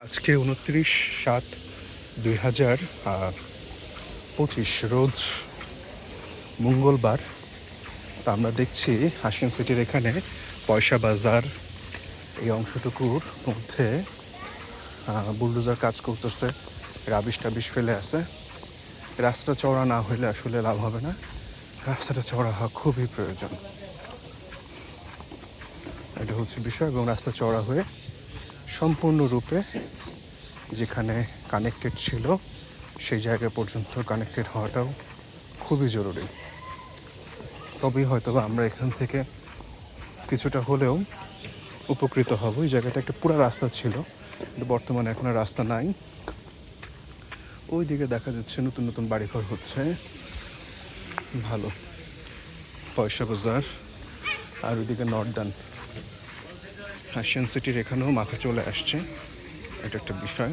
আজকে 29/7/2025 রোজ মঙ্গলবার। তা আমরা দেখছি হাসিন সিটির এখানে পয়সা বাজার এই অংশটুকুর মধ্যে বুলডোজার কাজ করতেছে, রাবিশ টাবিশ ফেলে আছে। রাস্তা চওড়া না হইলে আসলে লাভ হবে না, রাস্তাটা চওড়া হওয়া খুবই প্রয়োজন, এটা হচ্ছে বিষয়। এবং রাস্তা চওড়া হয়ে সম্পূর্ণরূপে যেখানে কানেক্টেড ছিল সেই জায়গা পর্যন্ত কানেক্টেড হওয়াটাও খুবই জরুরি। তবেই হয়তো আমরা এখান থেকে কিছুটা হলেও উপকৃত হব। এই জায়গাটা একটা পুরো রাস্তা ছিল, কিন্তু বর্তমানে এখন আর রাস্তা নাই। ওই দিকে দেখা যাচ্ছে নতুন নতুন বাড়িঘর হচ্ছে, ভালো। পয়সা বাজার আর ওইদিকে নর্দান হাসিন সিটির এখানেও মাথা চলে আসছে, এটা একটা বিষয়।